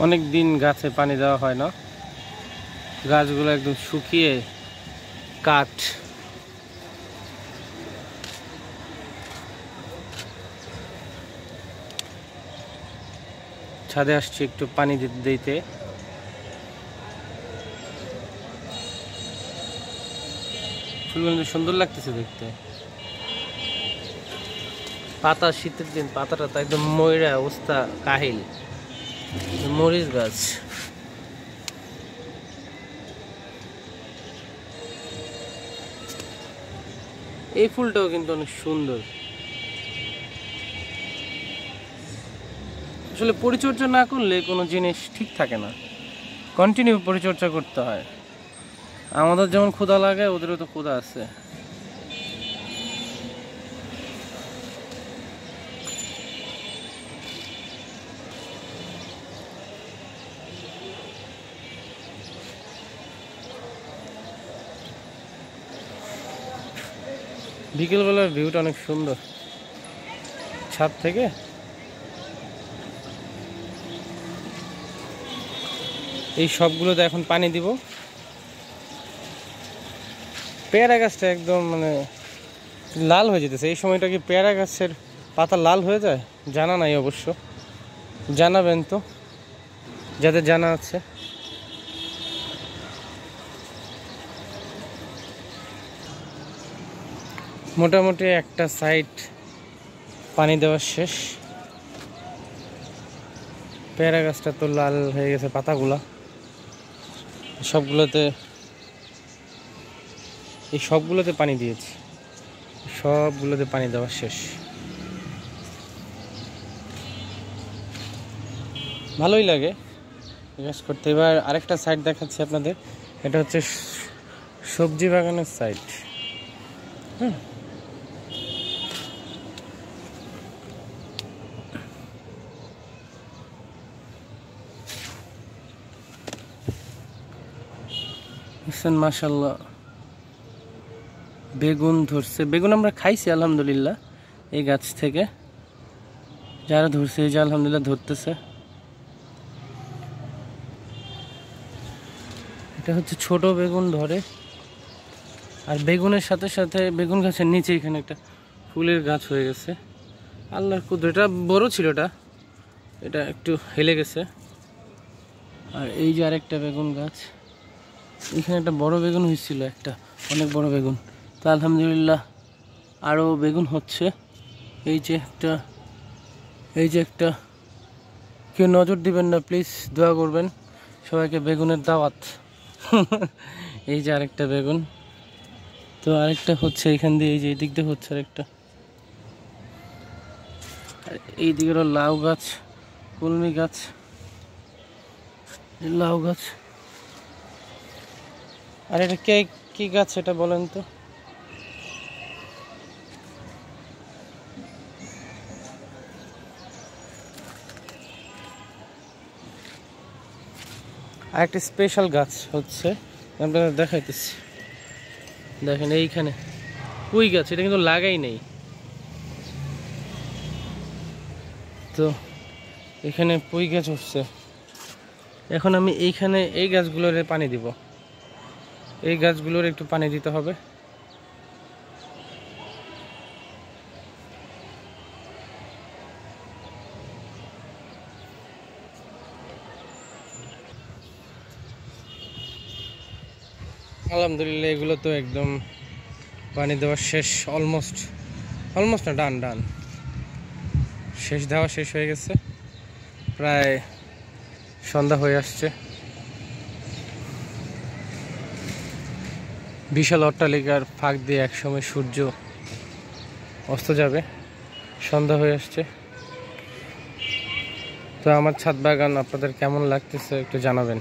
অনেক দিন গাছে পানি দেওয়া হয় না, গাছগুলো একদম শুকিয়ে কাঠ। ছাদে আসছি একটু পানি দিতে। ফুলগুলো সুন্দর লাগতেছে দেখতে। পাতা, শীতের দিন পাতাটা তো একদম ময়রা অবস্থা, কাহিল। মরিচ গাছ, এই ফুলটাও কিন্তু অনেক সুন্দর। আসলে পরিচর্যা না করলে কোনো জিনিস ঠিক থাকে না, কন্টিনিউ পরিচর্যা করতে হয়। আমাদের যেমন ক্ষুধা লাগে, ওদেরও তো ক্ষুধা আছে। বিকেলবেলার ভিউটা অনেক সুন্দর ছাদ থেকে। এই সবগুলোতে এখন পানি দিব। পেয়ারা গাছটা একদম মানে লাল হয়ে যেতেছে। এই সময়টা কি পেয়ারা গাছের পাতা লাল হয়ে যায়? জানা নাই অবশ্য, জানাবেন তো যাদের জানা আছে। মোটামুটি একটা সাইড পানি দেওয়া শেষ। পেয়ারা গাছটা তো লাল হয়ে গেছে পাতাগুলা। সবগুলোতে পানি দিয়েছি, সবগুলোতে পানি দেওয়া শেষ। ভালোই লাগে কাজ করতে। এবার আরেকটা সাইড দেখাচ্ছি আপনাদের। এটা হচ্ছে সবজি বাগানের সাইড। হ্যাঁ, মাশাআল্লাহ বেগুন ধরছে। বেগুন আমরা খাইছি আলহামদুলিল্লাহ এই গাছ থেকে। যারা ধরছে এই যে আলহামদুলিল্লাহ ধরতেছে। এটা হচ্ছে ছোট বেগুন ধরে। আর বেগুনের সাথে সাথে বেগুন গাছের নিচে এখানে একটা ফুলের গাছ হয়ে গেছে। আল্লাহর কুদরত, এটা বড় ছিল, এটা একটু হেলে গেছে। আর এই যে আরেকটা বেগুন গাছ, এখানে একটা বড় বেগুন হয়েছিল, একটা অনেক বড় বেগুন। তো আলহামদুলিল্লাহ আরও বেগুন হচ্ছে। এই যে একটা কেউ নজর দিবেন না প্লিজ, দোয়া করবেন। সবাইকে বেগুনের দাওয়াত। এই যে আরেকটা বেগুন। তো আরেকটা হচ্ছে এখান দিয়ে, এই যে এদিক দিয়ে হচ্ছে আরেকটা। আর এই দিকে লাউ গাছ, কলমি গাছ, লাউ গাছ। আর এটা কি গাছ এটা বলেন তো? আর একটা স্পেশাল গাছ হচ্ছে, আপনারা দেখাইতেছি। দেখেন এইখানে পুঁই গাছ, এটা কিন্তু লাগাই নেই। তো এখানে পুঁই গাছ হচ্ছে। এখন আমি এইখানে এই গাছগুলোর পানি দিব। এই গাছগুলোর একটু পানি দিতে হবে। আলহামদুলিল্লাহ এগুলো তো একদম পানি দেওয়া শেষ, অলমোস্ট না, ডান শেষ, দেওয়া শেষ হয়ে গেছে। প্রায় সন্ধ্যা হয়ে আসছে। বিশাল অট্টালিকার ফাঁক দিয়ে একসময় সূর্য অস্ত যাবে, সন্ধ্যা হয়ে আসছে। তো আমার ছাদ বাগান আপনাদের কেমন লাগতেছে একটু জানাবেন।